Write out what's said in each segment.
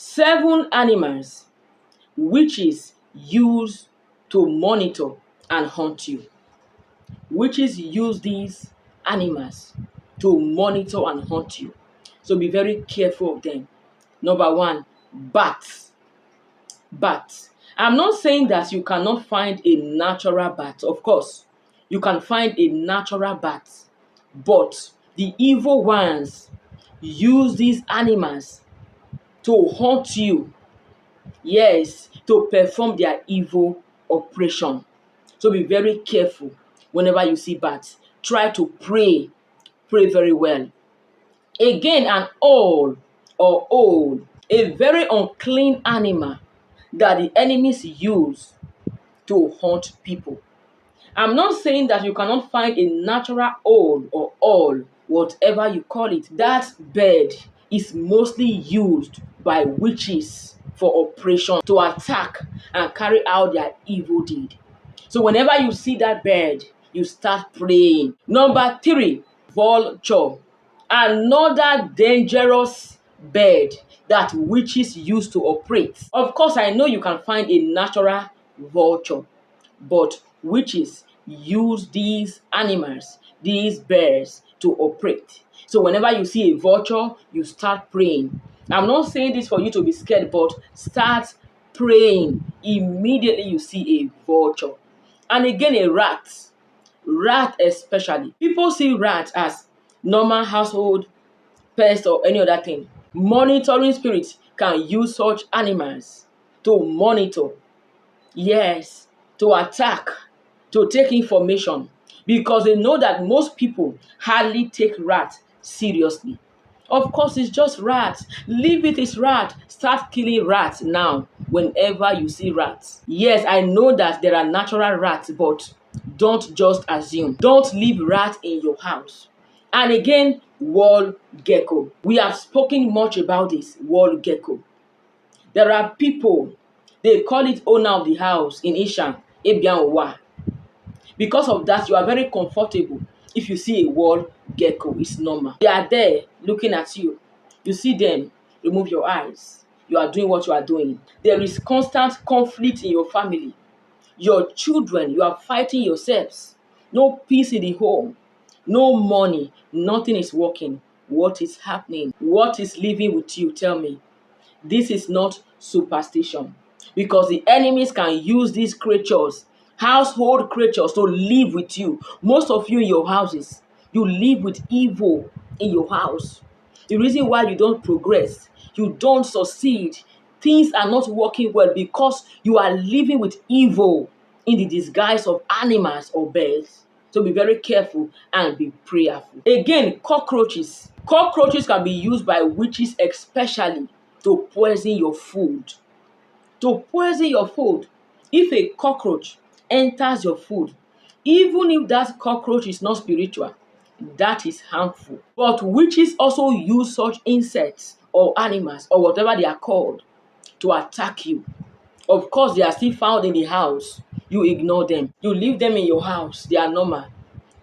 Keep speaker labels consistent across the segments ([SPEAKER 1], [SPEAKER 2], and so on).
[SPEAKER 1] 7 animals witches use to monitor and hunt you. Witches use these animals to monitor and hunt you. So be very careful of them. Number 1, bats. Bats. I'm not saying that you cannot find a natural bat. Of course, you can find a natural bat. But the evil ones use these animals to hunt you. Yes, to perform their evil operation. So be very careful whenever you see bats. Try to pray. Pray very well. Again, an owl or owl, a very unclean animal that the enemies use to hunt people. I'm not saying that you cannot find a natural owl or owl, whatever you call it. That bird is mostly used by witches for operation to attack and carry out their evil deed. So whenever you see that bird, you start praying. Number 3, vulture. Another dangerous bird that witches use to operate. Of course, I know you can find a natural vulture, but witches use these animals, these birds, to operate. So whenever you see a vulture, you start praying. I'm not saying this for you to be scared, but start praying immediately you see a vulture. And again, a rat. Rat especially. People see rat as normal household pest or any other thing. Monitoring spirits can use such animals to monitor. Yes, to attack, to take information, because they know that most people hardly take rat seriously. Of course, it's just rats. Leave it, it's rat. Start killing rats now whenever you see rats. Yes, I know that there are natural rats, but don't just assume. Don't leave rats in your house. And again, wall gecko. We have spoken much about this wall gecko. There are people, they call it owner of the house in Ishan, Ebianwa. Because of that, you are very comfortable. If you see a wall gecko, it's normal. They are there looking at you. You see them, remove your eyes. You are doing what you are doing. There is constant conflict in your family. Your children, you are fighting yourselves. No peace in the home. No money. Nothing is working. What is happening? What is living with you? Tell me. This is not superstition. Because the enemies can use these creatures, household creatures, to live with you. Most of you in your houses, you live with evil in your house. The reason why you don't progress, you don't succeed, things are not working well, because you are living with evil in the disguise of animals or birds. So be very careful and be prayerful. Again, cockroaches. Cockroaches can be used by witches especially to poison your food. To poison your food. If a cockroach enters your food, even if that cockroach is not spiritual, that is harmful. But witches also use such insects or animals or whatever they are called to attack you. Of course, they are still found in the house. You ignore them. You leave them in your house. They are normal.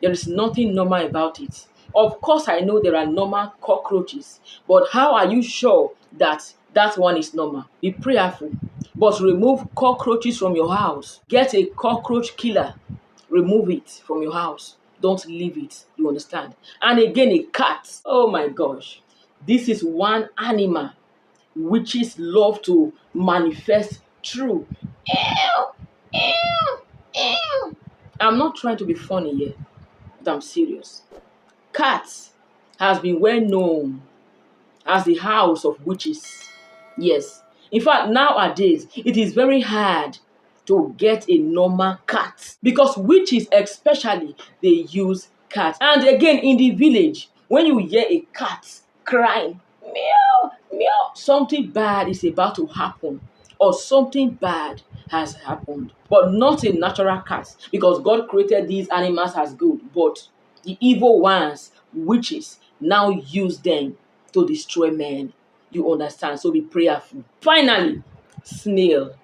[SPEAKER 1] There is nothing normal about it. Of course, I know there are normal cockroaches, but how are you sure that that one is normal? Be prayerful, but remove cockroaches from your house. Get a cockroach killer. Remove it from your house. Don't leave it. You understand? And again, a cat. Oh my gosh. This is one animal witches love to manifest through. Ew, ew, ew. I'm not trying to be funny here, but I'm serious. Cats has been well known as the house of witches. Yes. In fact, nowadays, it is very hard to get a normal cat, because witches especially, they use cats. And again, in the village, when you hear a cat crying, meow, meow, something bad is about to happen, or something bad has happened. But not a natural cat, because God created these animals as good, but the evil ones, witches, now use them to destroy men. You understand? So be prayerful. Finally, snail.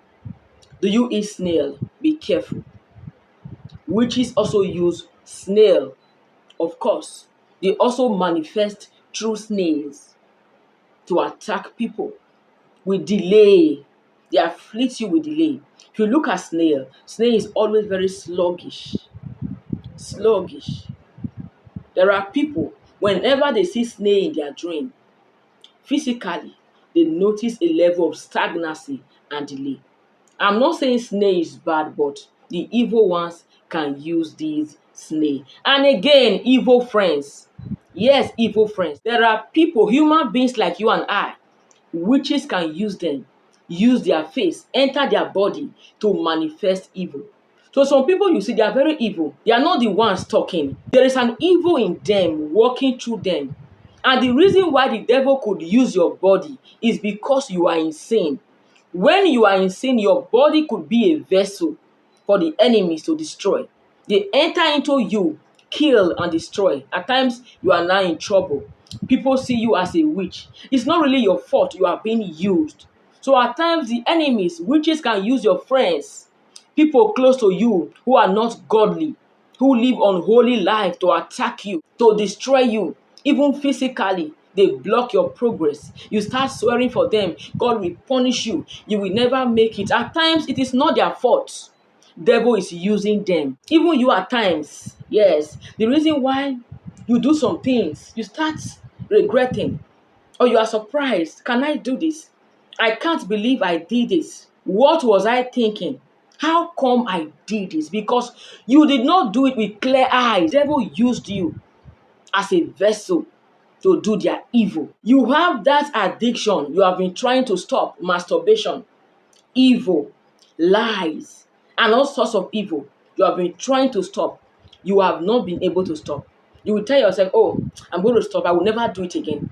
[SPEAKER 1] Do you eat snail? Be careful. Witches also use snail. Of course, they also manifest through snails to attack people. with delay. They afflict you with delay. If you look at snail is always very sluggish. Sluggish. There are people, whenever they see snail in their dream, physically, they notice a level of stagnancy and delay. I'm not saying snail is bad, but the evil ones can use these snail. And again, evil friends. Yes, evil friends. There are people, human beings like you and I, witches can use them, use their face, enter their body to manifest evil. So some people you see, they are very evil. They are not the ones talking. There is an evil in them working through them. And the reason why the devil could use your body is because you are insane. When you are insane, your body could be a vessel for the enemies to destroy. They enter into you, kill and destroy. At times, you are now in trouble. People see you as a witch. It's not really your fault. You are being used. So at times, the enemies, witches can use your friends, people close to you who are not godly, who live unholy life to attack you, to destroy you, even physically. They block your progress. You start swearing for them. God will punish you. You will never make it. At times, it is not their fault. Devil is using them. Even you at times. Yes. The reason why you do some things, you start regretting. Or you are surprised. Can I do this? I can't believe I did this. What was I thinking? How come I did this? Because you did not do it with clear eyes. The devil used you as a vessel to do their evil. You have that addiction you have been trying to stop, masturbation, evil, lies, and all sorts of evil you have been trying to stop. You have not been able to stop. You will tell yourself, oh, I'm going to stop. I will never do it again.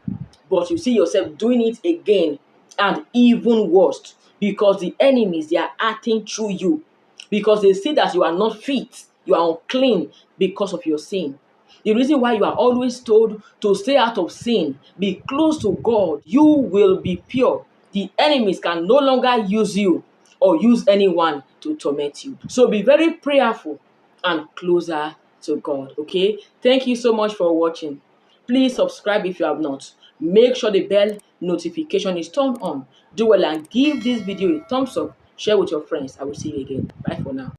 [SPEAKER 1] But you see yourself doing it again and even worse because the enemies, they are acting through you because they see that you are not fit, you are unclean because of your sin. The reason why you are always told to stay out of sin, be close to God, you will be pure. The enemies can no longer use you or use anyone to torment you. So be very prayerful and closer to God, okay? Thank you so much for watching. Please subscribe if you have not. Make sure the bell notification is turned on. Do well and give this video a thumbs up. Share with your friends. I will see you again. Bye for now.